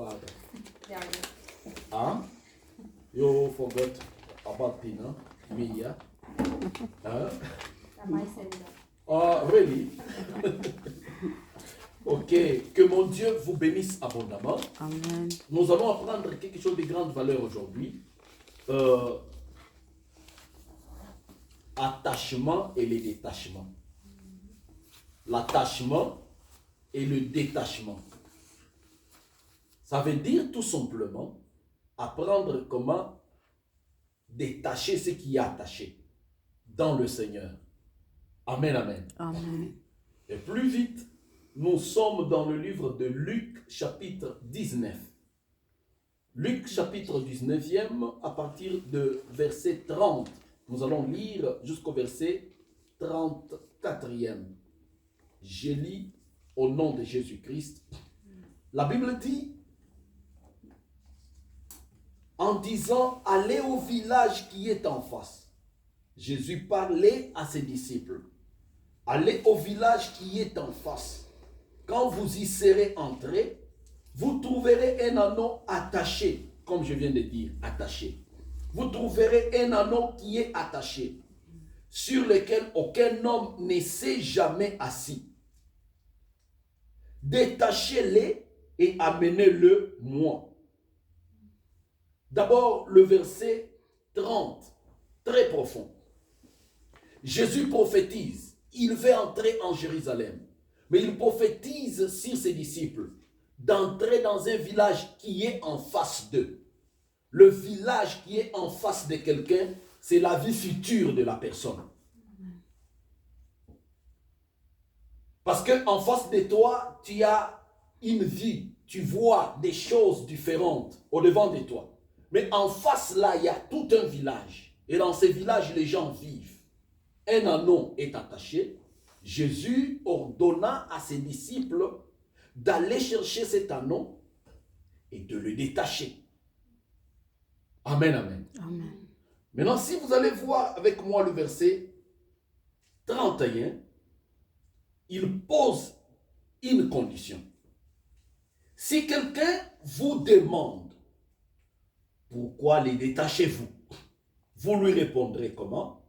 father. Yeah. Huh? You forgot about Tina, Mia. Huh? Oh, really? Ok, que mon Dieu vous bénisse abondamment. Amen. Nous allons apprendre quelque chose de grande valeur aujourd'hui. Attachement et le détachement. L'attachement et le détachement. Ça veut dire tout simplement apprendre comment détacher ce qui est attaché dans le Seigneur. Amen, amen. Amen. Et plus vite, nous sommes dans le livre de Luc, chapitre 19. Luc, chapitre 19e, à partir de verset 30. Nous allons lire jusqu'au verset 34e. Je lis au nom de Jésus-Christ. La Bible dit, en disant, allez au village qui est en face. Jésus parlait à ses disciples. Allez au village qui est en face. Quand vous y serez entrés, vous trouverez un anneau attaché, comme je viens de dire, attaché. Vous trouverez un anneau qui est attaché, sur lequel aucun homme ne s'est jamais assis. Détachez-le et amenez-le moi. D'abord, le verset 30, très profond. Jésus prophétise, il veut entrer en Jérusalem, mais il prophétise sur ses disciples d'entrer dans un village qui est en face d'eux. Le village qui est en face de quelqu'un, c'est la vie future de la personne. Parce qu'en face de toi, tu as une vie, tu vois des choses différentes au devant de toi. Mais en face là, il y a tout un village. Et dans ces villages, les gens vivent. Un anneau est attaché. Jésus ordonna à ses disciples d'aller chercher cet anneau et de le détacher. Amen, amen. Amen. Maintenant, si vous allez voir avec moi le verset 31, il pose une condition. Si quelqu'un vous demande pourquoi les détachez-vous, vous lui répondrez comment?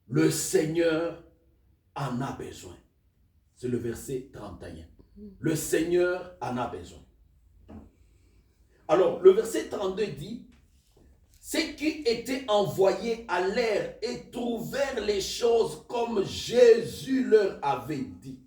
Le Seigneur en a besoin. C'est le verset 31. Le Seigneur en a besoin. Alors, le verset 32 dit, ceux qui étaient envoyés allèrent et trouvèrent les choses comme Jésus leur avait dit.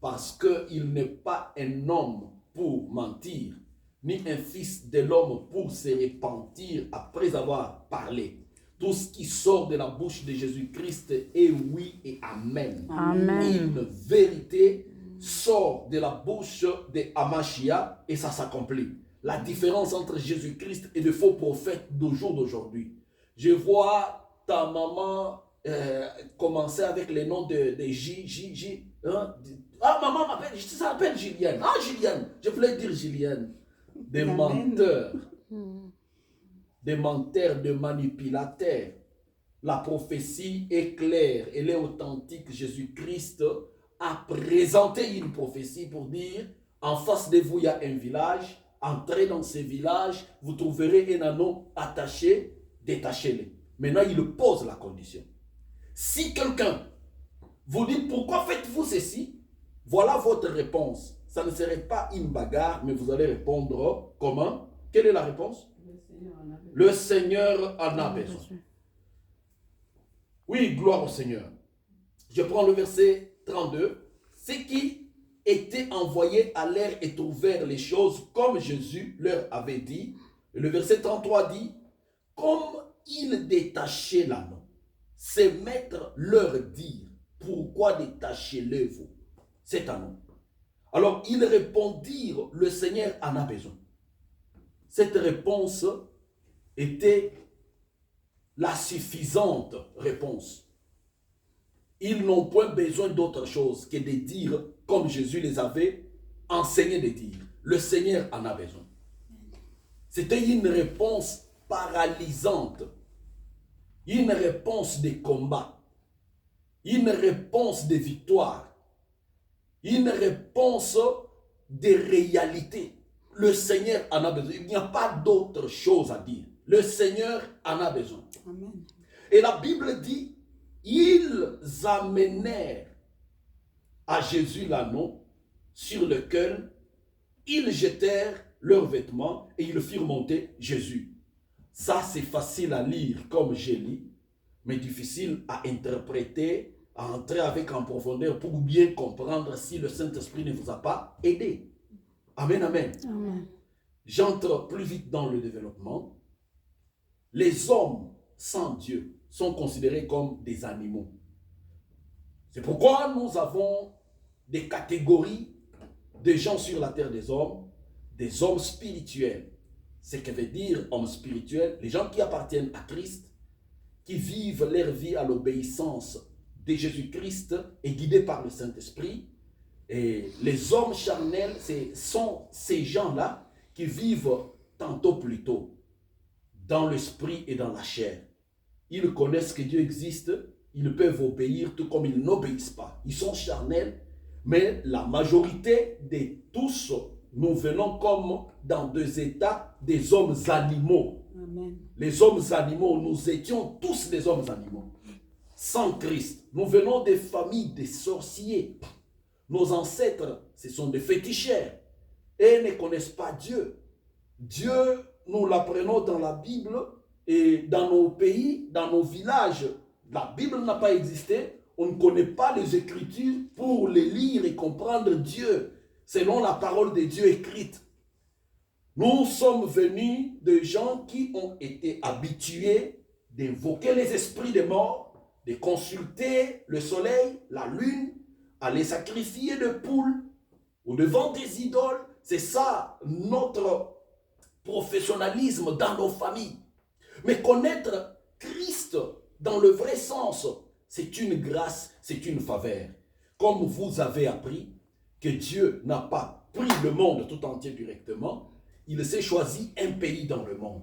Parce qu'il n'est pas un homme pour mentir, ni un fils de l'homme pour se repentir après avoir parlé. Tout ce qui sort de la bouche de Jésus-Christ est oui et amen. Amen. Une vérité sort de la bouche de Amashia et ça s'accomplit. La différence entre Jésus-Christ et de faux prophètes d'aujourd'hui. Je vois ta maman commencer avec le nom de J. Hein? Ah, maman m'appelle, ça s'appelle Julienne. Ah, Julienne, je voulais dire Julienne. Des menteurs. Des menteurs, des manipulateurs. La prophétie est claire, elle est authentique. Jésus-Christ a présenté une prophétie pour dire, en face de vous, il y a un village. Entrez dans ce village, vous trouverez un anneau attaché, détachez-le. Maintenant, il pose la condition. Si quelqu'un vous dit, pourquoi faites-vous ceci? Voilà votre réponse. Ça ne serait pas une bagarre, mais vous allez répondre comment? Quelle est la réponse? Le Seigneur en a besoin. Oui, gloire au Seigneur. Je prends le verset 32. C'est qui étaient envoyés à l'air et trouvèrent les choses comme Jésus leur avait dit. Et le verset 33 dit, comme ils détachaient l'anneau, ses maîtres leur dirent, pourquoi détachez-le-vous, cet anneau? Alors ils répondirent, le Seigneur en a besoin. Cette réponse était la suffisante réponse. Ils n'ont point besoin d'autre chose que de dire comme Jésus les avait enseigné de dire. Le Seigneur en a besoin. C'était une réponse paralysante. Une réponse de combat. Une réponse de victoire. Une réponse de réalité. le Seigneur en a besoin. Il n'y a pas d'autre chose à dire. Le Seigneur en a besoin. Amen. Et la Bible dit, ils amenèrent à Jésus l'anneau sur lequel ils jetèrent leurs vêtements et ils firent monter Jésus. Ça, c'est facile à lire comme j'ai lu, mais difficile à interpréter, à entrer avec en profondeur pour bien comprendre si le Saint-Esprit ne vous a pas aidé. Amen, amen. Amen. J'entre plus vite dans le développement. Les hommes sans Dieu sont considérés comme des animaux. C'est pourquoi nous avons des catégories de gens sur la terre des hommes spirituels. Ce que veut dire homme spirituel, les gens qui appartiennent à Christ, qui vivent leur vie à l'obéissance de Jésus-Christ et guidés par le Saint-Esprit. Et les hommes charnels, ce sont ces gens-là qui vivent tantôt plutôt dans l'esprit et dans la chair. Ils connaissent que Dieu existe, ils peuvent obéir tout comme ils n'obéissent pas. Ils sont charnels, mais la majorité de tous, nous venons comme dans deux états des hommes animaux. Amen. Les hommes animaux, nous étions tous des hommes animaux. Sans Christ, nous venons des familles des sorciers. Nos ancêtres, ce sont des féticheurs et ne connaissent pas Dieu. Dieu, nous l'apprenons dans la Bible et dans nos pays, dans nos villages. La Bible n'a pas existé. On ne connaît pas les Écritures pour les lire et comprendre Dieu selon la parole de Dieu écrite. Nous sommes venus de gens qui ont été habitués d'invoquer les esprits des morts, de consulter le soleil, la lune, aller sacrifier des poules ou devant des idoles. C'est ça notre professionnalisme dans nos familles. Mais connaître Christ dans le vrai sens, c'est une grâce, c'est une faveur. Comme vous avez appris que Dieu n'a pas pris le monde tout entier directement, il s'est choisi un pays dans le monde,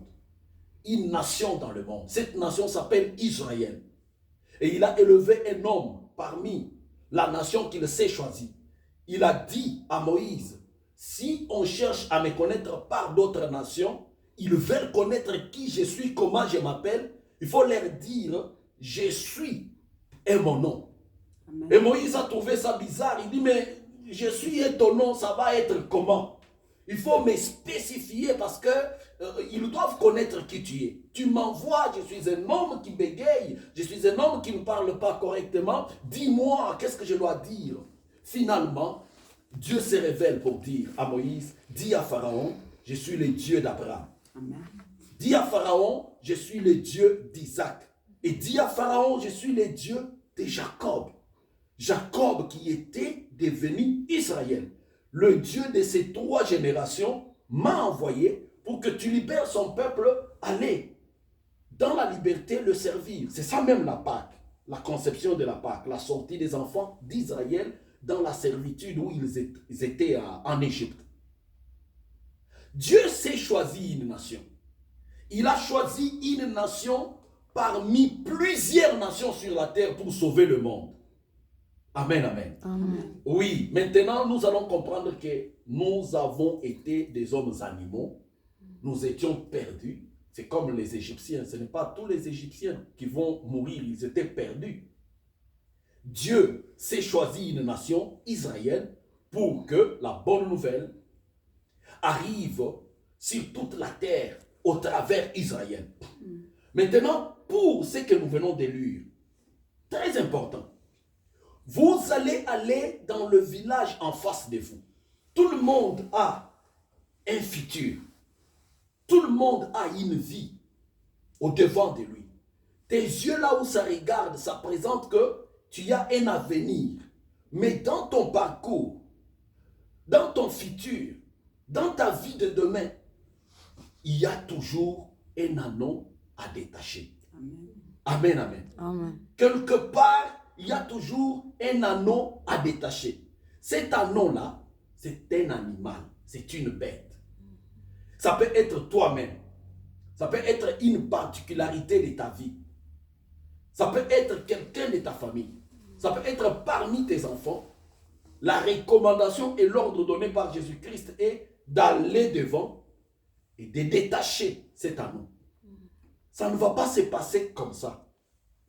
une nation dans le monde. Cette nation s'appelle Israël. Et il a élevé un homme parmi la nation qu'il s'est choisie. Il a dit à Moïse, si on cherche à me connaître par d'autres nations, ils veulent connaître qui je suis, comment je m'appelle, il faut leur dire, je suis et mon nom. Amen. Et Moïse a trouvé ça bizarre. Il dit, mais je suis et ton nom, ça va être comment? Il faut me spécifier parce que ils doivent connaître qui tu es. Tu m'envoies, je suis un homme qui bégaye, je suis un homme qui ne parle pas correctement. Dis-moi, qu'est-ce que je dois dire? Finalement, Dieu se révèle pour dire à Moïse, dis à Pharaon, je suis le Dieu d'Abraham. Dis à Pharaon, je suis le Dieu d'Isaac. Et dis à Pharaon, je suis le Dieu de Jacob. Jacob qui était devenu Israël. Le Dieu de ces trois générations m'a envoyé pour que tu libères son peuple, aller dans la liberté le servir. C'est ça même la Pâque, la conception de la Pâque, la sortie des enfants d'Israël dans la servitude où ils étaient en Égypte. Dieu s'est choisi une nation. Il a choisi une nation parmi plusieurs nations sur la terre pour sauver le monde. Amen, amen. Amen. Oui, maintenant nous allons comprendre que nous avons été des hommes animaux. Nous étions perdus. C'est comme les Égyptiens. Ce n'est pas tous les Égyptiens qui vont mourir. Ils étaient perdus. Dieu s'est choisi une nation, Israël, pour que la bonne nouvelle arrive sur toute la terre au travers Israël. Maintenant, pour ce que nous venons de lire, très important, vous allez aller dans le village en face de vous. Tout le monde a un futur. Tout le monde a une vie au devant de lui. Tes yeux là où ça regarde, ça présente que tu as un avenir. Mais dans ton parcours, dans ton futur, dans ta vie de demain, il y a toujours un anneau à détacher. Amen, amen. Amen. Quelque part, il y a toujours un anneau à détacher. Cet anneau-là, c'est un animal, c'est une bête. Ça peut être toi-même. Ça peut être une particularité de ta vie. Ça peut être quelqu'un de ta famille. Ça peut être parmi tes enfants. La recommandation et l'ordre donné par Jésus-Christ est d'aller devant et de détacher cet anneau. Ça ne va pas se passer comme ça.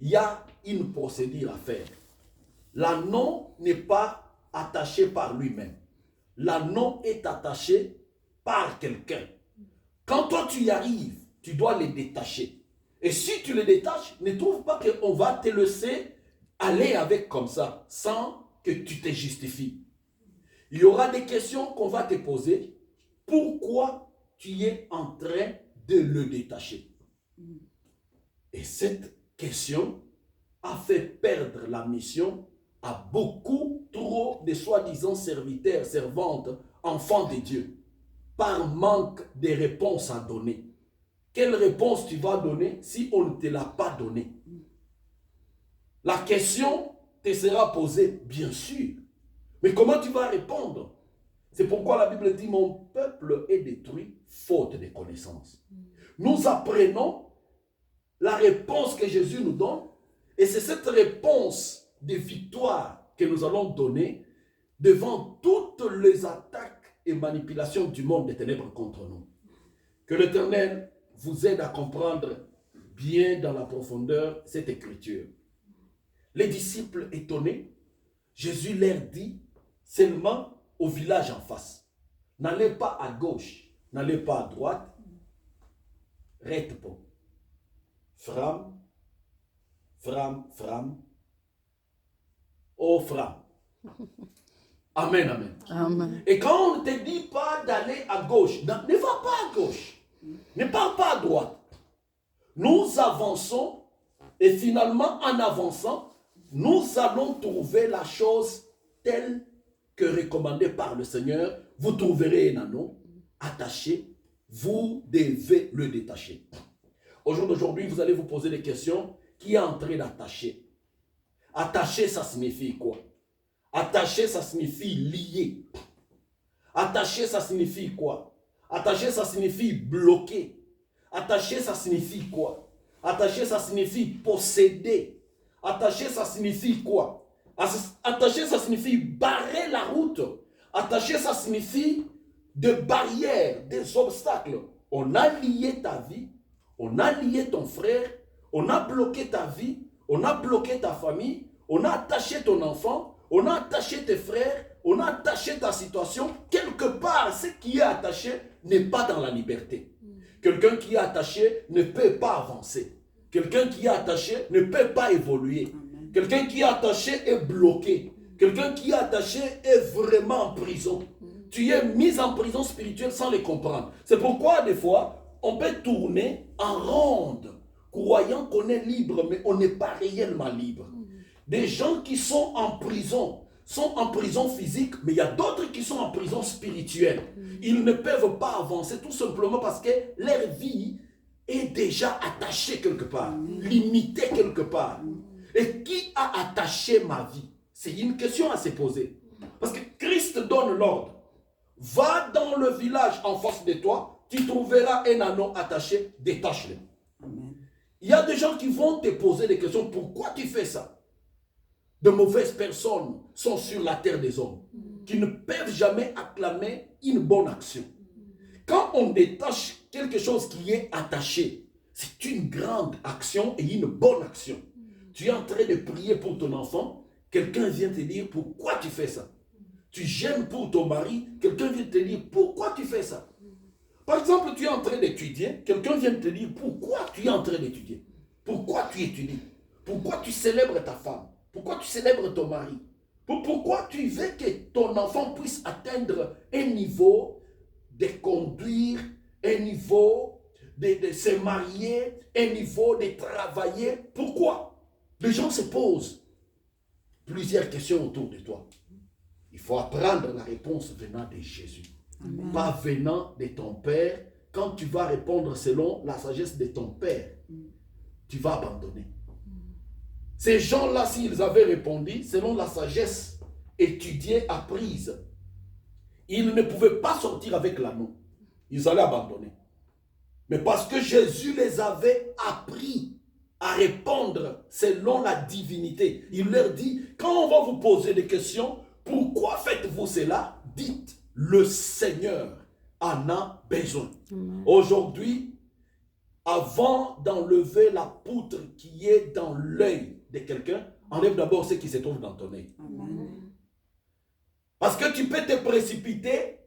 Il y a une procédure à faire. L'anneau n'est pas attaché par lui-même. L'anneau est attaché par quelqu'un. Quand toi tu y arrives, tu dois le détacher. Et si tu le détaches, ne trouve pas qu'on va te laisser aller avec comme ça, sans que tu te justifies. Il y aura des questions qu'on va te poser. Pourquoi tu es en train de le détacher? Et cette question a fait perdre la mission à beaucoup trop de soi-disant serviteurs, servantes, enfants de Dieu, par manque de réponses à donner. Quelle réponse tu vas donner si on ne te l'a pas donnée? La question te sera posée, bien sûr. Mais comment tu vas répondre? C'est pourquoi la Bible dit, mon peuple est détruit faute de connaissances. Nous apprenons la réponse que Jésus nous donne, et c'est cette réponse de victoire que nous allons donner devant toutes les attaques et manipulations du monde des ténèbres contre nous. Que l'Éternel vous aide à comprendre bien dans la profondeur cette écriture. Les disciples étonnés, Jésus leur dit seulement au village en face. N'allez pas à gauche, n'allez pas à droite. Reste pas. Fram, fram, fram. Oh fram. Amen, amen. Amen. Et quand on ne te dit pas d'aller à gauche, ne va pas à gauche. Ne pars pas à droite. Nous avançons et finalement en avançant, nous allons trouver la chose telle que recommandée par le Seigneur. Vous trouverez un anneau attaché, vous devez le détacher. Au jour d'aujourd'hui, vous allez vous poser des questions. Qui est en train d'attacher? Attacher, ça signifie quoi? Attacher, ça signifie lier. Attacher, ça signifie quoi? Attacher, ça signifie bloquer. Attacher, ça signifie quoi? Attacher, ça signifie posséder. Attacher, ça signifie quoi? Attacher, ça signifie barrer la route. Attacher, ça signifie des barrières, des obstacles. On a lié ta vie, on a lié ton frère, on a bloqué ta vie, on a bloqué ta famille, on a attaché ton enfant, on a attaché tes frères, on a attaché ta situation. Quelque part, ce qui est attaché n'est pas dans la liberté. Quelqu'un qui est attaché ne peut pas avancer. Quelqu'un qui est attaché ne peut pas évoluer. Quelqu'un qui est attaché est bloqué. Quelqu'un qui est attaché est vraiment en prison. Tu es mis en prison spirituelle sans le comprendre. C'est pourquoi des fois, on peut tourner en ronde, croyant qu'on est libre, mais on n'est pas réellement libre. Des gens qui sont en prison physique, mais il y a d'autres qui sont en prison spirituelle. Ils ne peuvent pas avancer tout simplement parce que leur vie est déjà attachée quelque part, limitée quelque part. Et qui a attaché ma vie? C'est une question à se poser. Parce que Christ donne l'ordre. Va dans le village en face de toi, tu trouveras un anneau attaché, détache-le. Il y a des gens qui vont te poser des questions. Pourquoi tu fais ça? De mauvaises personnes sont sur la terre des hommes qui ne peuvent jamais acclamer une bonne action. Quand on détache quelque chose qui est attaché, c'est une grande action et une bonne action. Tu es en train de prier pour ton enfant, quelqu'un vient te dire pourquoi tu fais ça. Tu gênes pour ton mari, quelqu'un vient te dire pourquoi tu fais ça. Par exemple, tu es en train d'étudier, quelqu'un vient te dire pourquoi tu es en train d'étudier. Pourquoi tu étudies? Pourquoi tu célèbres ta femme? Pourquoi tu célèbres ton mari? Pourquoi tu veux que ton enfant puisse atteindre un niveau de conduire, un niveau de se marier, un niveau de travailler? Pourquoi? Les gens se posent plusieurs questions autour de toi. Il faut apprendre la réponse venant de Jésus. Amen. Pas venant de ton Père. Quand tu vas répondre selon la sagesse de ton Père, tu vas abandonner. Ces gens-là, s'ils avaient répondu selon la sagesse étudiée, apprise, ils ne pouvaient pas sortir avec l'anneau. Ils allaient abandonner. Mais parce que Jésus les avait appris à répondre selon la divinité, il leur dit, quand on va vous poser des questions, pourquoi faites-vous cela? Dites, le Seigneur en a besoin. Aujourd'hui, avant d'enlever la poutre qui est dans l'œil de quelqu'un, enlève d'abord ce qui se trouve dans ton œil. Parce que tu peux te précipiter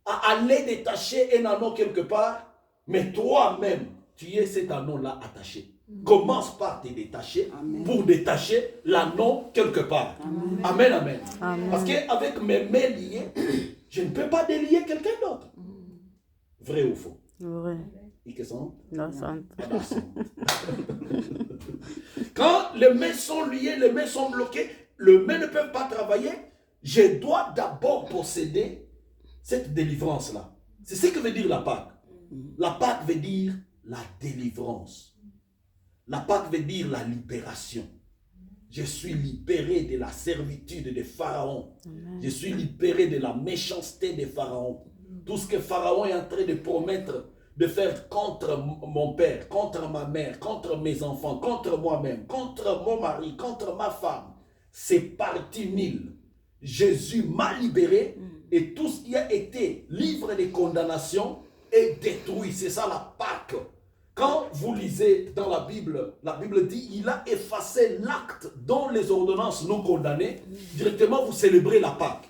à aller détacher un anneau quelque part, mais toi-même, tu es cet anneau-là attaché. Commence par te détacher pour détacher l'anneau quelque part. Amen, amen. Parce qu'avec mes mains liées, je ne peux pas délier quelqu'un d'autre. Vrai ou faux? Vrai. Quand les mains sont liées, les mains sont bloquées, les mains ne peuvent pas travailler, je dois d'abord posséder cette délivrance-là. C'est ce que veut dire la Pâque. La Pâque veut dire la délivrance. La Pâque veut dire la libération. Je suis libéré de la servitude de Pharaon. Je suis libéré de la méchanceté de Pharaon. Tout ce que Pharaon est en train de promettre de faire contre mon père, contre ma mère, contre mes enfants, contre moi-même, contre mon mari, contre ma femme, c'est parti nul. Jésus m'a libéré et tout ce qui a été livre de condamnation est détruit. C'est ça la Pâque. Quand vous lisez dans la Bible dit il a effacé l'acte dont les ordonnances nous condamnaient. Directement, vous célébrez la Pâque.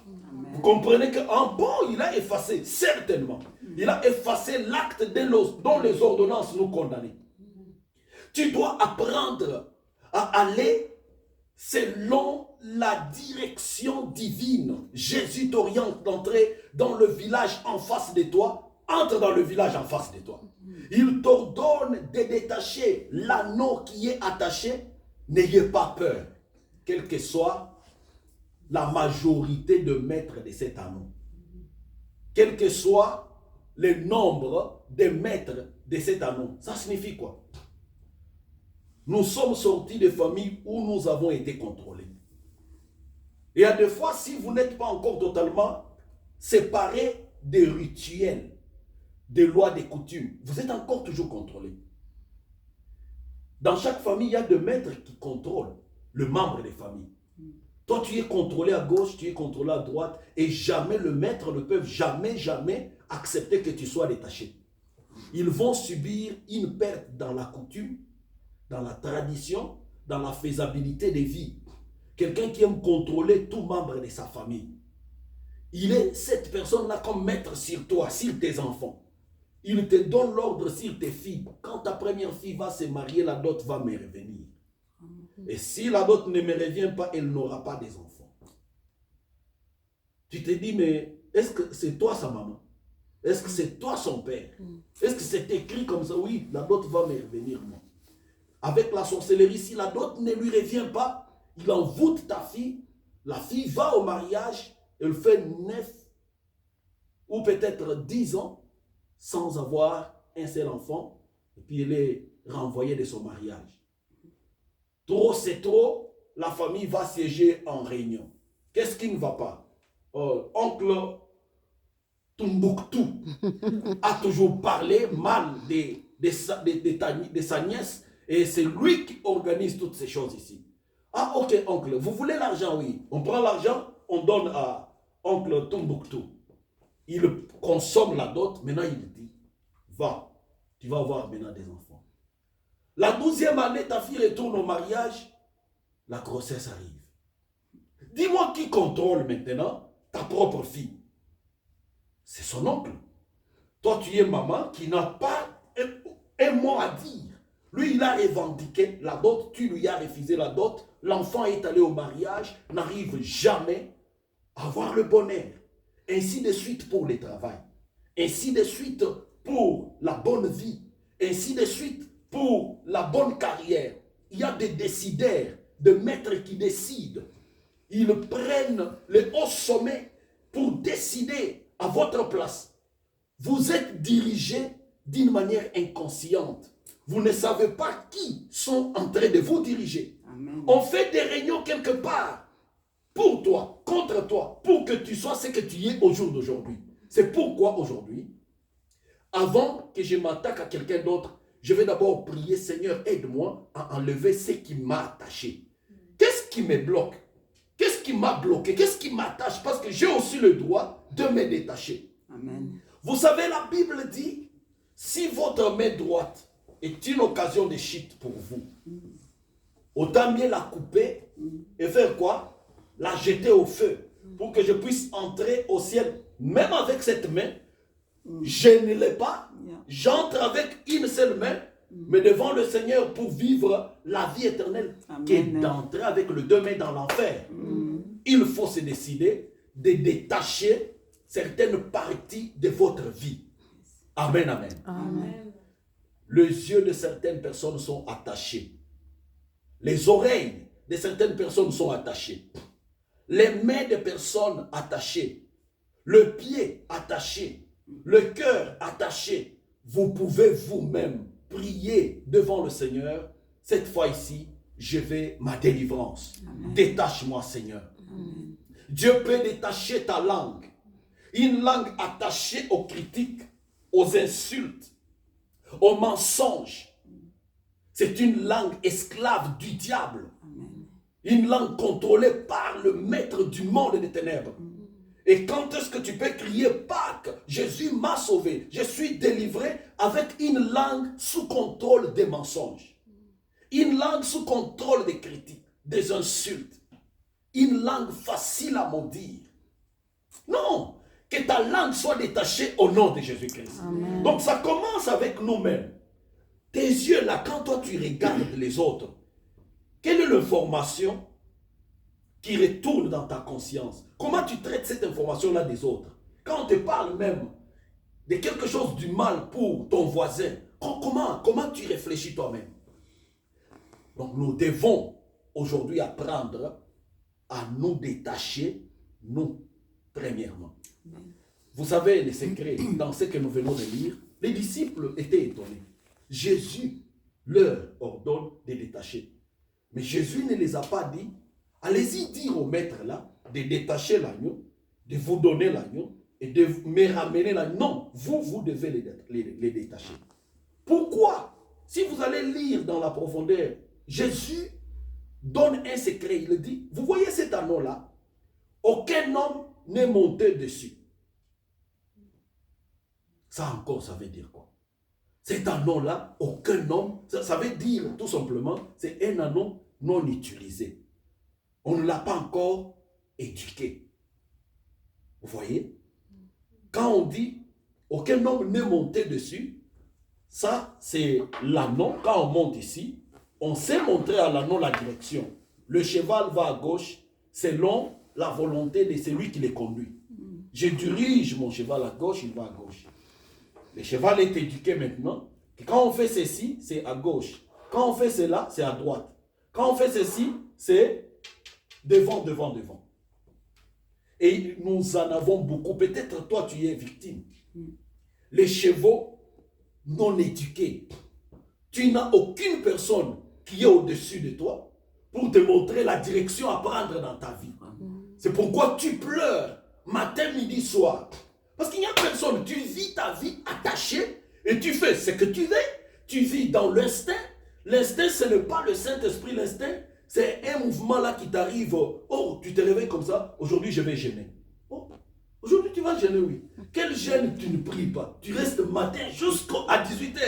Vous comprenez qu'en bon, il a effacé, certainement. Il a effacé l'acte dont les ordonnances nous condamnaient. Tu dois apprendre à aller selon la direction divine. Jésus t'oriente d'entrer dans le village en face de toi. Entre dans le village en face de toi. Il t'ordonne de détacher l'anneau qui est attaché. N'ayez pas peur, quelle que soit la majorité de maîtres de cet anneau. Quel que soit le nombre de maîtres de cet anneau. Ça signifie quoi? Nous sommes sortis de familles où nous avons été contrôlés. Et à des fois, si vous n'êtes pas encore totalement séparés des rituels, des lois, des coutumes, vous êtes encore toujours contrôlés. Dans chaque famille, il y a des maîtres qui contrôlent le membre des familles. Toi, tu es contrôlé à gauche, tu es contrôlé à droite, et jamais le maître ne peut jamais accepter que tu sois détaché. Ils vont subir une perte dans la coutume, dans la tradition, dans la faisabilité des vies. Quelqu'un qui aime contrôler tout membre de sa famille. Il est cette personne-là comme maître sur toi, sur tes enfants. Il te donne l'ordre sur tes filles. Quand ta première fille va se marier, la dot va me revenir. Et si la dot ne me revient pas, elle n'aura pas des enfants. Tu te dis, mais est-ce que c'est toi sa maman? Est-ce que c'est toi son père? Est-ce que c'est écrit comme ça? Oui, la dot va me revenir, moi. Avec la sorcellerie, si la dot ne lui revient pas, il envoûte ta fille. La fille va au mariage, elle fait 9 ou peut-être 10 ans sans avoir un seul enfant. Et puis elle est renvoyée de son mariage. Trop, c'est trop, la famille va siéger en réunion. Qu'est-ce qui ne va pas? Oncle Tombouctou a toujours parlé mal de sa nièce et c'est lui qui organise toutes ces choses ici. Ah ok oncle, vous voulez l'argent? Oui. On prend l'argent, on donne à oncle Tombouctou. Il consomme la dot, maintenant il dit, va, tu vas avoir maintenant des enfants. La 12e année, ta fille retourne au mariage, la grossesse arrive. Dis-moi qui contrôle maintenant ta propre fille? C'est son oncle. Toi, tu es maman qui n'a pas un mot à dire. Lui, il a revendiqué la dot, tu lui as refusé la dot, l'enfant est allé au mariage, n'arrive jamais à avoir le bonheur. Ainsi de suite pour le travail. Ainsi de suite pour la bonne vie. Ainsi de suite pour la bonne carrière. Il y a des décideurs, des maîtres qui décident. Ils prennent le haut sommet pour décider à votre place. Vous êtes dirigé d'une manière inconsciente. Vous ne savez pas qui sont en train de vous diriger. Amen. On fait des réunions quelque part pour toi, contre toi, pour que tu sois ce que tu es au jour d'aujourd'hui. C'est pourquoi aujourd'hui, avant que je m'attaque à quelqu'un d'autre, je vais d'abord prier, Seigneur, aide-moi à enlever ce qui m'a attaché. Qu'est-ce qui me bloque? Qu'est-ce qui m'a bloqué? Qu'est-ce qui m'attache? Parce que j'ai aussi le droit de me détacher. Amen. Vous savez, la Bible dit, si votre main droite est une occasion de chute pour vous, autant mieux la couper et faire quoi? La jeter au feu pour que je puisse entrer au ciel. Même avec cette main, je ne l'ai pas. J'entre avec une seule main, mais devant le Seigneur pour vivre la vie éternelle, qui est d'entrer avec les deux mains dans l'enfer. Il faut se décider de détacher certaines parties de votre vie. Amen, amen. Amen. Les yeux de certaines personnes sont attachés. Les oreilles de certaines personnes sont attachées. Les mains de personnes attachées. Le pied attaché. Le cœur attaché. Vous pouvez vous-même prier devant le Seigneur. Cette fois ici, je vais ma délivrance. Détache-moi, Seigneur. Amen. Dieu peut détacher ta langue. Une langue attachée aux critiques, aux insultes, aux mensonges. C'est une langue esclave du diable. Une langue contrôlée par le maître du monde des ténèbres. Et quand est-ce que tu peux crier Pâques, Jésus m'a sauvé, je suis délivré, avec une langue sous contrôle des mensonges. Une langue sous contrôle des critiques, des insultes. Une langue facile à maudire. Non, que ta langue soit détachée au nom de Jésus-Christ. Donc ça commence avec nous-mêmes. Tes yeux là, quand toi tu regardes les autres, quelle est l'information qui retourne dans ta conscience? Comment tu traites cette information-là des autres? Quand on te parle même de quelque chose du mal pour ton voisin, comment tu réfléchis toi-même? Donc nous devons aujourd'hui apprendre à nous détacher, nous, premièrement. Vous savez les secrets dans ce que nous venons de lire. Les disciples étaient étonnés. Jésus leur ordonne de détacher. Mais Jésus ne les a pas dit, allez-y dire au maître là, de détacher l'agneau, de vous donner l'agneau et de me ramener l'agneau. Non, vous devez les détacher. Pourquoi? Si vous allez lire dans la profondeur, Jésus donne un secret. Il dit, vous voyez cet anneau là, aucun homme n'est monté dessus. Ça encore, ça veut dire quoi? Cet anneau-là, aucun homme, ça veut dire tout simplement, c'est un anneau non utilisé. On ne l'a pas encore éduqué. Vous voyez? Quand on dit, aucun homme n'est monté dessus, ça c'est l'anneau. Quand on monte ici, on sait montrer à l'anneau la direction. Le cheval va à gauche selon la volonté de celui qui le conduit. Je dirige mon cheval à gauche, il va à gauche. Le cheval est éduqué maintenant. Et quand on fait ceci, c'est à gauche. Quand on fait cela, c'est à droite. Quand on fait ceci, c'est devant. Et nous en avons beaucoup. Peut-être toi, tu es victime. Les chevaux non éduqués. Tu n'as aucune personne qui est au-dessus de toi pour te montrer la direction à prendre dans ta vie. C'est pourquoi tu pleures matin, midi, soir. Parce qu'il n'y a personne. Tu vis ta vie attachée et tu fais ce que tu veux. Tu vis dans l'instinct. L'instinct, ce n'est pas le Saint-Esprit. L'instinct, c'est un mouvement là qui t'arrive. Oh, tu te réveilles comme ça. Aujourd'hui, je vais jeûner. Oh, aujourd'hui, tu vas jeûner, oui. Quel jeûne tu ne pries pas? Tu restes matin jusqu'à 18h.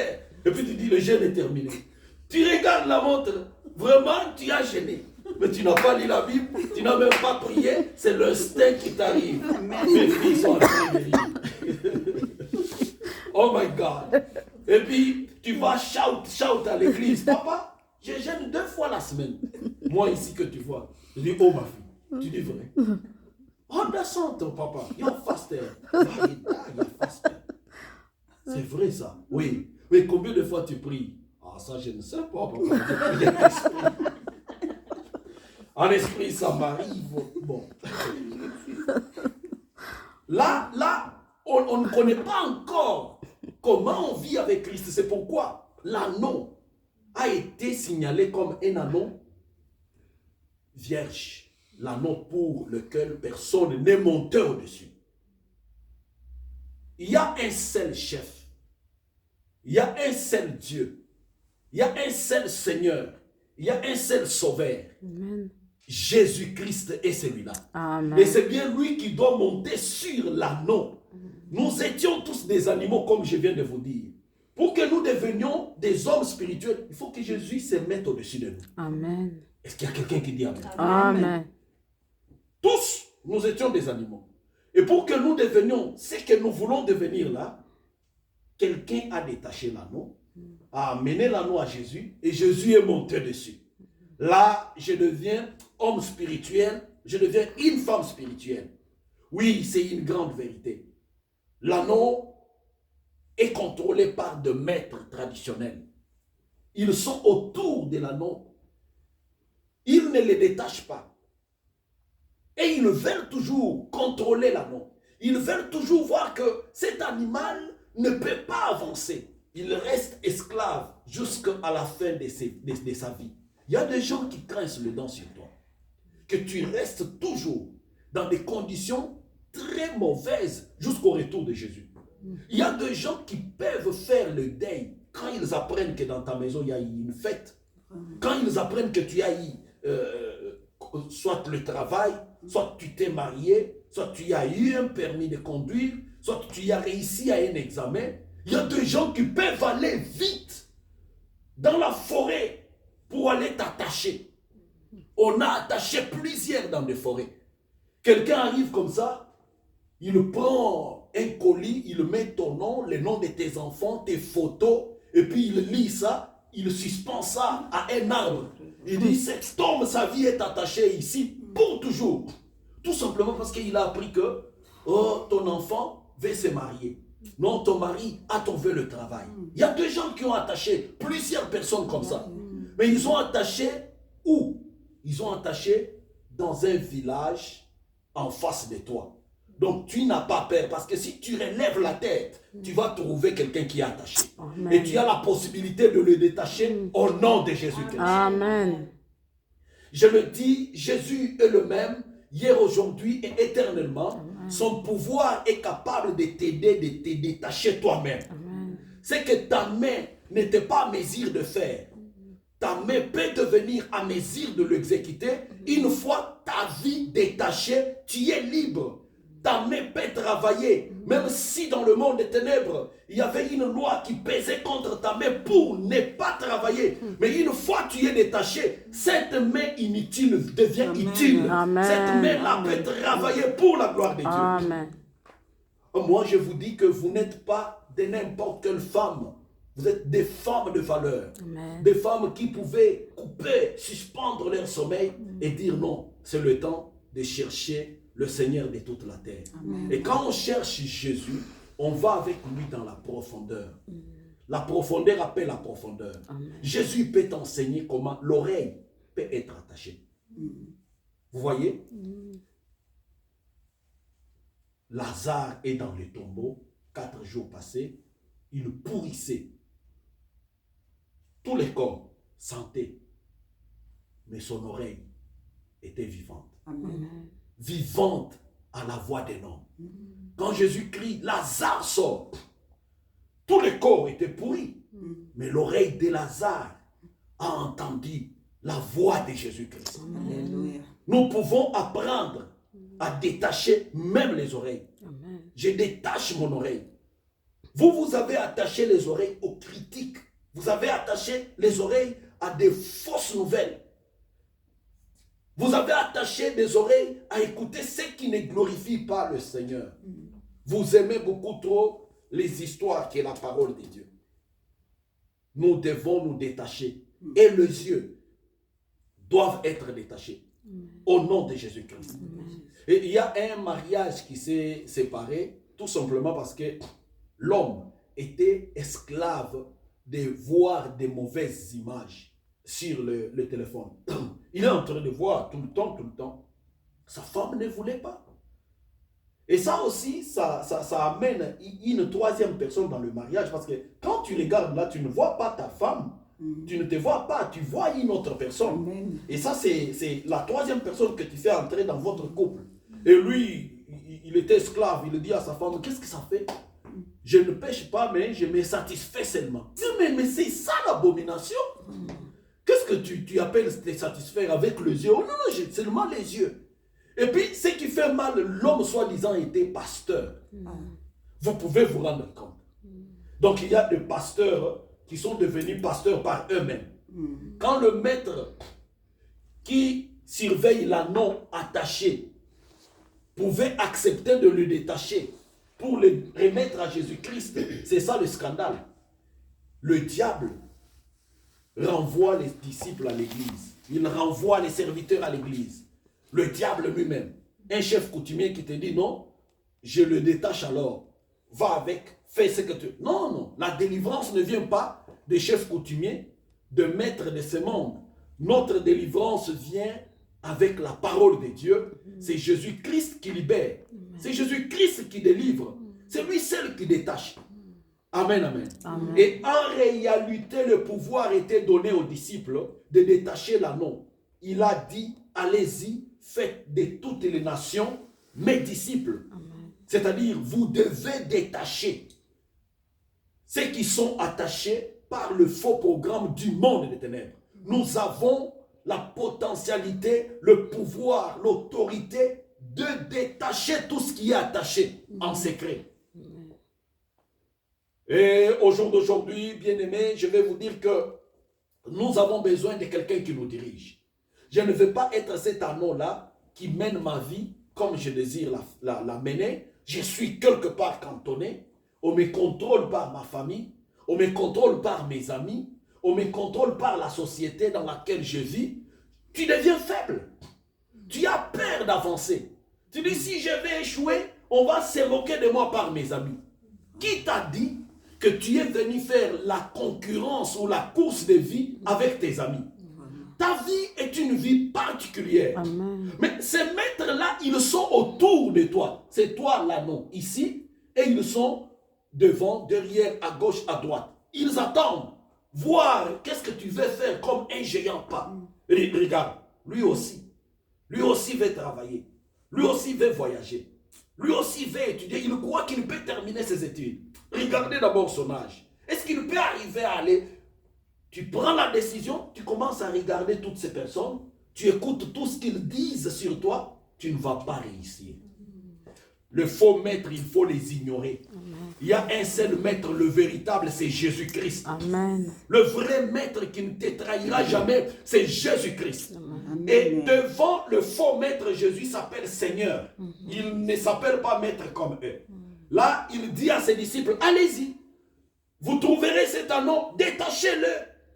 Et puis tu dis, le jeûne est terminé. Tu regardes la montre. Vraiment, tu as jeûné. Mais tu n'as pas lu la Bible, tu n'as même pas prié, c'est l'instinct qui t'arrive. Mes filles sont en train de lire. Oh my God. Et puis, tu vas shout à l'église. Papa, je jeûne 2 fois la semaine. Moi ici que tu vois. Je dis, oh ma fille, tu dis vrai. Understand ton papa, you're faster. You're faster. C'est vrai ça. Oui. Mais combien de fois tu pries? Ah, ça je ne sais pas, papa. En esprit, ça m'arrive. Bon. Là, on ne connaît pas encore comment on vit avec Christ. C'est pourquoi l'anneau a été signalé comme un anneau vierge. L'anneau pour lequel personne n'est monté au-dessus. Il y a un seul chef. Il y a un seul Dieu. Il y a un seul Seigneur. Il y a un seul Sauveur. Amen. Jésus-Christ est celui-là. Amen. Et c'est bien lui qui doit monter sur l'anneau Nous étions tous des animaux, comme je viens de vous dire. Pour que nous devenions des hommes spirituels, il faut que Jésus se mette au-dessus de nous. Amen. Est-ce qu'il y a quelqu'un qui dit Amen? Amen. Tous, nous étions des animaux. Et pour que nous devenions ce que nous voulons devenir là, quelqu'un a détaché l'anneau, a amené l'anneau à Jésus, et Jésus est monté dessus. Là, je deviens homme spirituel, je deviens une femme spirituelle. Oui, c'est une grande vérité. L'anneau est contrôlé par des maîtres traditionnels. Ils sont autour de l'anneau. Ils ne les détachent pas. Et ils veulent toujours contrôler l'anneau. Ils veulent toujours voir que cet animal ne peut pas avancer. Il reste esclave jusqu'à la fin de sa vie. Il y a des gens qui grincent le dent sur toi. Que tu restes toujours dans des conditions très mauvaises jusqu'au retour de Jésus. Il y a des gens qui peuvent faire le deuil quand ils apprennent que dans ta maison il y a une fête. Quand ils apprennent que tu as eu soit le travail, soit tu t'es marié, soit tu as eu un permis de conduire, soit tu as réussi à un examen. Il y a des gens qui peuvent aller vite dans la forêt pour aller t'attacher. On a attaché plusieurs dans des forêts. Quelqu'un arrive comme ça, il prend un colis, il met ton nom, le nom de tes enfants, tes photos, et puis il lit ça, il suspend ça à un arbre. Il dit, cet homme, sa vie est attachée ici pour toujours. Tout simplement parce qu'il a appris que ton enfant veut se marier. Non, ton mari a trouvé le travail. Il y a des gens qui ont attaché plusieurs personnes comme ça. Mais ils ont attaché où? Ils ont attaché dans un village en face de toi. Donc tu n'as pas peur parce que si tu relèves la tête, tu vas trouver quelqu'un qui est attaché. Amen. Et tu as la possibilité de le détacher au nom de Jésus-Christ. Amen. Je le dis, Jésus est le même hier, aujourd'hui et éternellement. Amen. Son pouvoir est capable de t'aider, de te détacher toi-même. C'est que ta main n'était pas à mesure de faire. Ta main peut devenir à mesure de l'exécuter. Une fois ta vie détachée, tu es libre. Ta main peut travailler. Même si dans le monde des ténèbres, il y avait une loi qui pesait contre ta main pour ne pas travailler. Mais une fois tu es détaché, cette main inutile devient utile. Amen. Cette main-là peut travailler pour la gloire de Dieu. Amen. Moi, je vous dis que vous n'êtes pas de n'importe quelle femme. Vous êtes des femmes de valeur. Amen. Des femmes qui pouvaient couper, suspendre leur sommeil et dire non, c'est le temps de chercher le Seigneur de toute la terre. Amen. Et quand on cherche Jésus, on va avec lui dans la profondeur. La profondeur appelle la profondeur. Amen. Jésus peut t'enseigner comment l'oreille peut être attachée. Vous voyez? Lazare est dans le tombeau, 4 jours passés, il pourrissait. Tous les corps sentaient, mais son oreille était vivante. Amen. Vivante à la voix d'un homme. Quand Jésus crie, Lazare sort. Tous les corps étaient pourris. Mais l'oreille de Lazare a entendu la voix de Jésus-Christ. Nous pouvons apprendre à détacher même les oreilles. Amen. Je détache mon oreille. Vous avez attaché les oreilles aux critiques. Vous avez attaché les oreilles à des fausses nouvelles. Vous avez attaché des oreilles à écouter ce qui ne glorifie pas le Seigneur. Vous aimez beaucoup trop les histoires qui est la parole de Dieu. Nous devons nous détacher. Et les yeux doivent être détachés. Au nom de Jésus-Christ. Et il y a un mariage qui s'est séparé tout simplement parce que l'homme était esclave de voir des mauvaises images sur le téléphone. Il est en train de voir tout le temps. Sa femme ne voulait pas. Et ça aussi, ça amène une troisième personne dans le mariage parce que quand tu regardes là, tu ne vois pas ta femme. Tu ne te vois pas, tu vois une autre personne. Amen. Et ça, c'est la troisième personne que tu fais entrer dans votre couple. Et lui, il était esclave. Il dit à sa femme, qu'est-ce que ça fait? Je ne pêche pas, mais je me satisfais seulement. Mais c'est ça l'abomination. Qu'est-ce que tu appelles te satisfaire avec les yeux? Oh non, j'ai seulement les yeux. Et puis, ce qui fait mal, l'homme soi-disant était pasteur. vous pouvez vous rendre compte. Donc il y a des pasteurs qui sont devenus pasteurs par eux-mêmes. Quand le maître qui surveille l'anneau attaché pouvait accepter de le détacher pour le remettre à Jésus-Christ, c'est ça le scandale. Le diable renvoie les disciples à l'église. Il renvoie les serviteurs à l'église. Le diable lui-même. Un chef coutumier qui te dit non, je le détache alors. Va avec, fais ce que tu... Non, non. La délivrance ne vient pas des chefs coutumiers, de maîtres de ce monde. Notre délivrance vient avec la parole de Dieu. C'est Jésus-Christ qui libère. C'est Jésus-Christ qui délivre. C'est lui seul qui détache. Amen, amen, amen. Et en réalité, le pouvoir était donné aux disciples de détacher l'anneau. Il a dit, allez-y, faites de toutes les nations mes disciples. C'est-à-dire, vous devez détacher ceux qui sont attachés par le faux programme du monde des ténèbres. Nous avons la potentialité, le pouvoir, l'autorité de détacher tout ce qui est attaché en secret. Et au jour d'aujourd'hui, bien-aimés, je vais vous dire que nous avons besoin de quelqu'un qui nous dirige. Je ne veux pas être cet anneau-là qui mène ma vie comme je désire la mener. Je suis quelque part cantonné. On me contrôle par ma famille. On me contrôle par mes amis. On me contrôle par la société dans laquelle je vis. Tu deviens faible. Tu as peur d'avancer. Tu dis, si je vais échouer, on va se moquer de moi par mes amis. Qui t'a dit que tu es venu faire la concurrence ou la course de vie avec tes amis? Ta vie est une vie particulière. Amen. Mais ces maîtres-là, ils sont autour de toi. C'est toi l'anneau ici, et ils sont devant, derrière, à gauche, à droite. Ils attendent voir qu'est-ce que tu veux faire comme un géant pas. Regarde, lui aussi veut travailler. Lui aussi veut voyager. Lui aussi veut étudier. Il croit qu'il peut terminer ses études. Regardez d'abord son âge. Est-ce qu'il peut arriver à aller? Tu prends la décision, tu commences à regarder toutes ces personnes, tu écoutes tout ce qu'ils disent sur toi, tu ne vas pas réussir. Le faux maître, il faut les ignorer. Amen. Il y a un seul maître, le véritable, c'est Jésus-Christ. Amen. Le vrai maître qui ne te trahira jamais, c'est Jésus-Christ. Et devant le faux maître, Jésus s'appelle Seigneur. Il ne s'appelle pas maître comme eux. Là, il dit à ses disciples, allez-y, vous trouverez cet anneau, détachez-le.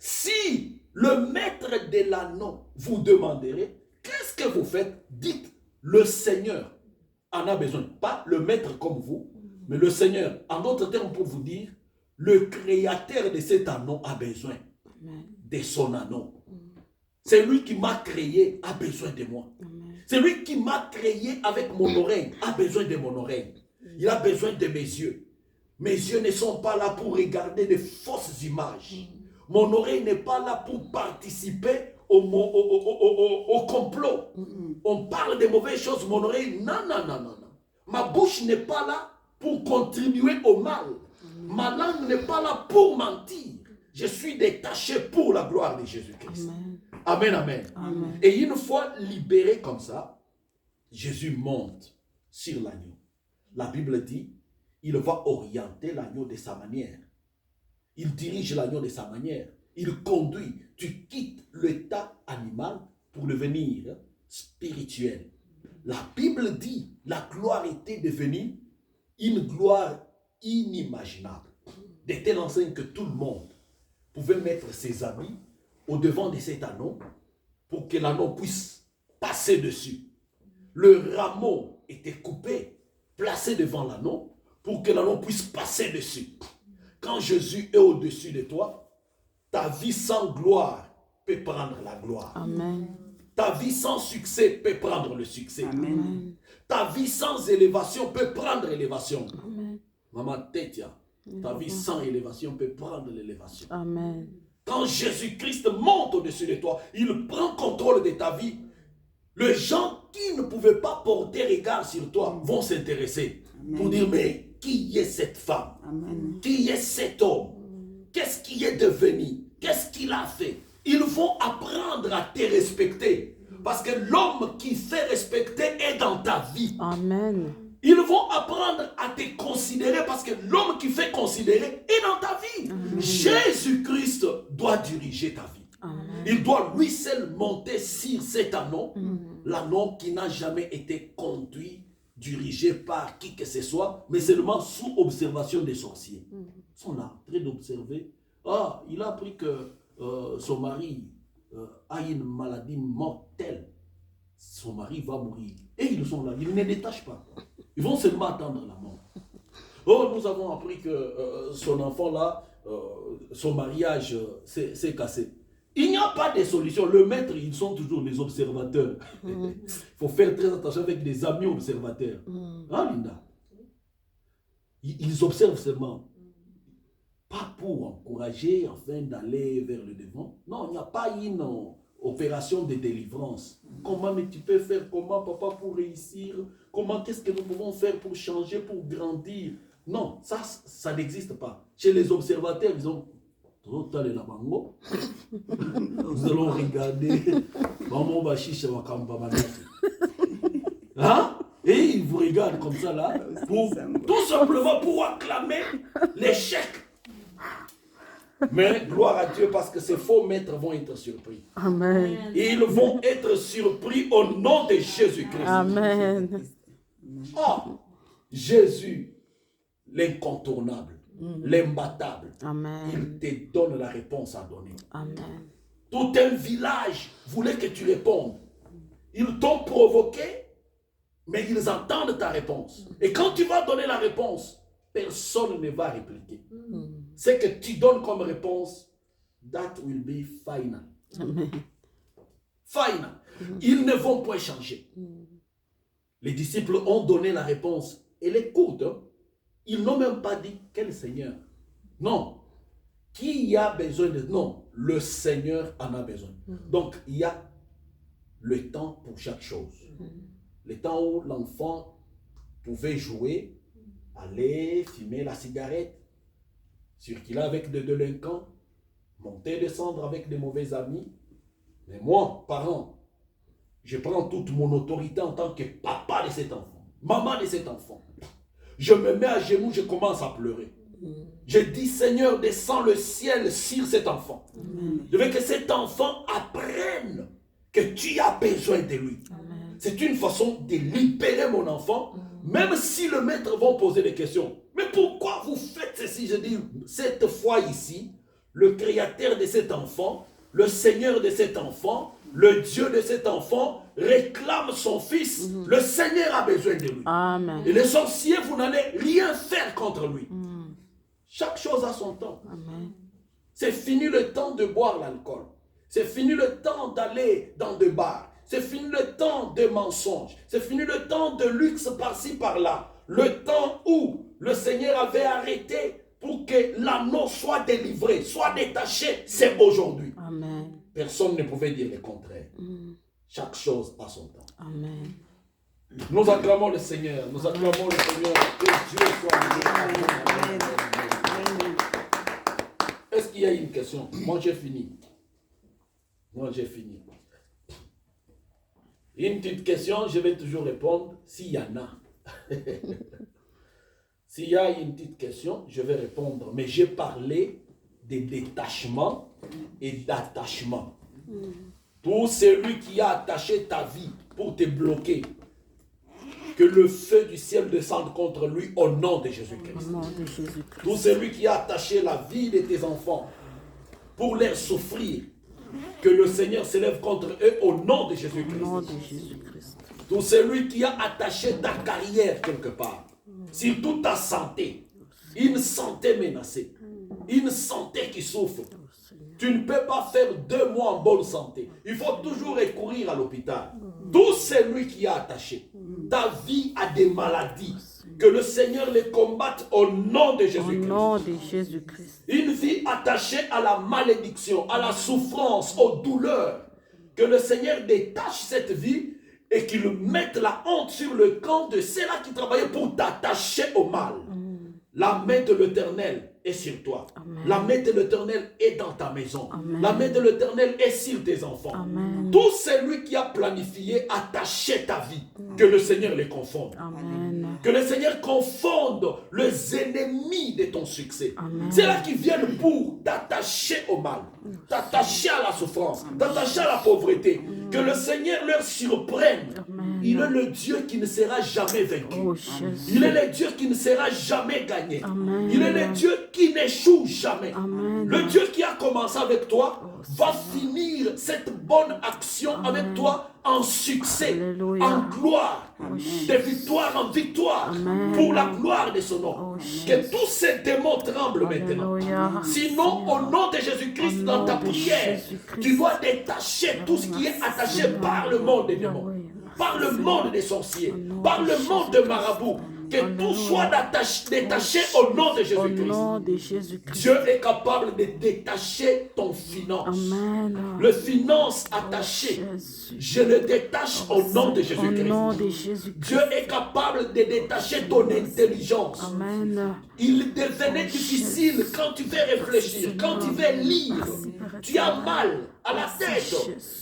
Si le maître de l'anneau vous demanderait, qu'est-ce que vous faites? Dites, le Seigneur en a besoin. Pas le maître comme vous, mais le Seigneur. En d'autres termes, pour vous dire, le créateur de cet anneau a besoin de son anneau. C'est lui qui m'a créé, a besoin de moi. C'est lui qui m'a créé avec mon oreille, a besoin de mon oreille. Il a besoin de mes yeux. Mes yeux ne sont pas là pour regarder de fausses images. Mon oreille n'est pas là pour participer au complot. On parle de mauvaises choses, mon oreille, non, non, non, non. Ma bouche n'est pas là pour contribuer au mal. Ma langue n'est pas là pour mentir. Je suis détaché pour la gloire de Jésus-Christ. Amen, amen, amen. Et une fois libéré comme ça, Jésus monte sur l'agneau. La Bible dit, il va orienter l'agneau de sa manière. Il dirige l'agneau de sa manière. Il conduit. Tu quittes l'état animal pour devenir spirituel. La Bible dit, la gloire était devenue une gloire inimaginable. De telle enseigne que tout le monde pouvait mettre ses habits au devant de cet anneau pour que l'anneau puisse passer dessus. Le rameau était coupé, placé devant l'anneau pour que l'anneau puisse passer dessus. Quand Jésus est au-dessus de toi, ta vie sans gloire peut prendre la gloire. Amen. Ta vie sans succès peut prendre le succès. Amen. Ta vie sans élévation peut prendre l'élévation. Maman Tétia, ta vie sans élévation peut prendre l'élévation. Amen. Quand Jésus-Christ monte au-dessus de toi, il prend contrôle de ta vie. Les gens qui ne pouvaient pas porter regard sur toi vont s'intéresser pour dire, mais qui est cette femme? Amen. Qui est cet homme? Qu'est-ce qui est devenu? Qu'est-ce qu'il a fait? Ils vont apprendre à te respecter. Parce que l'homme qui fait respecter est dans ta vie. Amen. Ils vont apprendre à te considérer parce que l'homme qui fait considérer est dans ta vie. Jésus-Christ doit diriger ta vie. Amen. Il doit lui seul monter sur cet anneau, l'anneau qui n'a jamais été conduit, dirigé par qui que ce soit, mais seulement sous observation des sorciers. Ils sont là, en train d'observer. Ah, il a appris que son mari a une maladie mortelle. Son mari va mourir. Et ils sont là, ils ne détachent pas. Ils vont seulement attendre la mort. Oh, nous avons appris que son enfant là, son mariage s'est cassé. Il n'y a pas de solution. Le maître, ils sont toujours les observateurs. Il faut faire très attention avec des amis observateurs. Hein, Linda? Ils observent seulement. Pas pour encourager, afin d'aller vers le devant. Non, il n'y a pas une opération de délivrance. Comment mais tu peux faire, comment papa pour réussir? Comment, qu'est-ce que nous pouvons faire pour changer, pour grandir? Non, ça n'existe pas. Chez les observateurs, ils ont... Nous allons regarder. Hein? Et ils vous regardent comme ça là, tout simplement pour acclamer l'échec. Mais gloire à Dieu parce que ces faux maîtres vont être surpris. Amen. Ils vont être surpris au nom de Jésus-Christ. Amen. Oh, Jésus, l'incontournable, l'imbattable. Amen. Il te donne la réponse à donner. Amen. Tout un village voulait que tu répondes. Ils t'ont provoqué, mais ils entendent ta réponse. Et quand tu vas donner la réponse, personne ne va répliquer. Ce que tu donnes comme réponse, that will be final. Amen. Final. Ils ne vont pas changer. Les disciples ont donné la réponse. Elle est courte. Hein? Ils n'ont même pas dit quel Seigneur. Non. Qui a besoin de... Non. Le Seigneur en a besoin. Donc, il y a le temps pour chaque chose. Le temps où l'enfant pouvait jouer, aller fumer la cigarette, circuler avec des délinquants, monter, descendre avec des mauvais amis. Mais moi, parent, je prends toute mon autorité en tant que papa de cet enfant, maman de cet enfant. Je me mets à genoux, je commence à pleurer. Je dis, Seigneur, descends le ciel sur cet enfant. Je veux que cet enfant apprenne que tu as besoin de lui. C'est une façon de libérer mon enfant, même si le maître va poser des questions. Mais pourquoi vous faites ceci? Je dis, cette fois ici, le créateur de cet enfant, le Seigneur de cet enfant, le Dieu de cet enfant réclame son fils. Le Seigneur a besoin de lui. Amen. Et les sorciers, vous n'allez rien faire contre lui. Chaque chose a son temps. Amen. C'est fini le temps de boire l'alcool. C'est fini le temps d'aller dans des bars. C'est fini le temps de mensonges. C'est fini le temps de luxe par-ci, par-là. Le temps où le Seigneur avait arrêté pour que l'anneau soit délivré, soit détaché, c'est aujourd'hui. Amen. Personne ne pouvait dire le contraire. Chaque chose a son temps. Amen. Nous acclamons le Seigneur. Nous acclamons le Seigneur. Que Dieu soit loué. Est-ce qu'il y a une question? Moi, j'ai fini. Moi, j'ai fini. Une petite question, je vais toujours répondre s'il y en a. S'il y a une petite question, je vais répondre. Mais j'ai parlé de détachement et d'attachement. Tout celui qui a attaché ta vie pour te bloquer, que le feu du ciel descende contre lui au nom de Jésus-Christ. Au nom de Jésus-Christ. Tout celui qui a attaché la vie de tes enfants pour les souffrir, que le Seigneur s'élève contre eux au nom de Jésus-Christ. Au nom de Jésus-Christ. Tout celui qui a attaché ta carrière quelque part, surtout ta santé, une santé menacée, une santé qui souffre. Tu ne peux pas faire 2 mois en bonne santé. Il faut toujours recourir à l'hôpital. Tout celui qui a attaché ta vie à des maladies, que le Seigneur les combatte au nom de Au Jésus-Christ. nom de Jésus-Christ. Une vie attachée à la malédiction, à la souffrance, aux douleurs. Que le Seigneur détache cette vie et qu'il mette la honte sur le camp de ceux-là qui travaillaient pour t'attacher au mal. La main de l'Éternel est sur toi. Amen. La main de l'Éternel est dans ta maison. Amen. La main de l'Éternel est sur tes enfants. Amen. Tout celui qui a planifié attacher ta vie, que le Seigneur les confonde. Amen. Que le Seigneur confonde les ennemis de ton succès. Amen. C'est là qui viennent pour t'attacher au mal, t'attacher à la souffrance, t'attacher à la pauvreté. Que le Seigneur leur surprenne. Amen. Il est le Dieu qui ne sera jamais vaincu. Oh, Jésus. Il est le Dieu qui ne sera jamais gagné. Amen. Il est le Dieu qui n'échoue jamais. Amen. Le Dieu qui a commencé avec toi va finir cette bonne action avec toi en succès, Alléluia. en gloire, de victoire en victoire, Amen. pour la gloire de son nom. Oh, Que tous ces démons tremblent maintenant. Alléluia. Sinon, au nom de Jésus-Christ, Au dans nom ta de prière, Jésus-Christ. tu dois détacher tout ce qui est attaché par le monde des démons, par le monde des sorciers, par le monde des marabouts. Que tout soit détaché au nom de Au Jésus-Christ. nom de Jésus-Christ. Dieu est capable de détacher ton finance. Amen. Le finance attaché, Jésus. je le détache au nom de Au Jésus-Christ. nom de Jésus-Christ. Dieu est capable de détacher ton intelligence. Amen. Il devenait difficile quand tu veux réfléchir, quand tu veux lire. Tu as mal à la tête,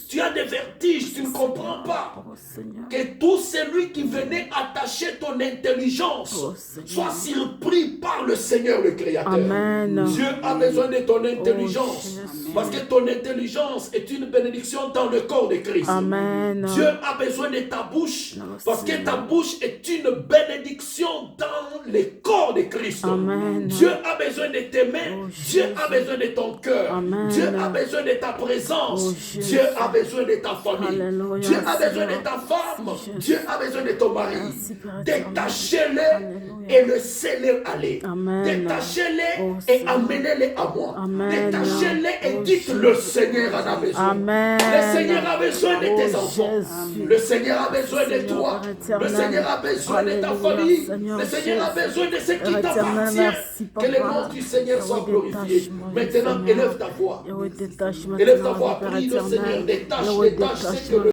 tu as des vertiges, tu ne comprends pas. Oh, Seigneur. Que tout celui qui venait attacher ton intelligence Oh, Seigneur. soit surpris par le Seigneur le Créateur. Amen. Dieu a besoin de ton intelligence. Jésus. Parce que ton intelligence est une bénédiction dans le corps de Christ. Amen. Dieu a besoin de ta bouche. Parce que ta bouche est une bénédiction dans le corps de Christ. Amen. Dieu a besoin de tes mains. Oh, Dieu a besoin de ton cœur. Amen. Dieu a besoin de ta présence. Oh, Dieu a besoin de ta famille. Alléluia, Dieu a besoin de Seigneur. ta femme. Merci, Dieu a besoin de ton mari. Merci, Père éternel. Détachez-les Alléluia. et laissez-les aller. Amen. Détachez-les Oh, et Seigneur. amenez-les à moi. Amen. Détachez-les et Oh, dites Jésus. le Seigneur en a besoin. Amen. Le Seigneur a besoin de tes Oh, enfants. Jésus. Le Seigneur a besoin de Seigneur, toi. Père Le éternel. Seigneur a besoin de ta Alléluia, famille. Seigneur Le Seigneur a Jésus. besoin de ce qui Père éternel, t'appartient. merci, Que le Papa. nom du Seigneur soit Yahweh, glorifié. détache-moi, Maintenant, Seigneur. élève ta voix. Yahweh, détache Élève ta maintenant, voix, Père prie le éternel. Seigneur. Détache, Yahweh, détache ce que détache-moi. le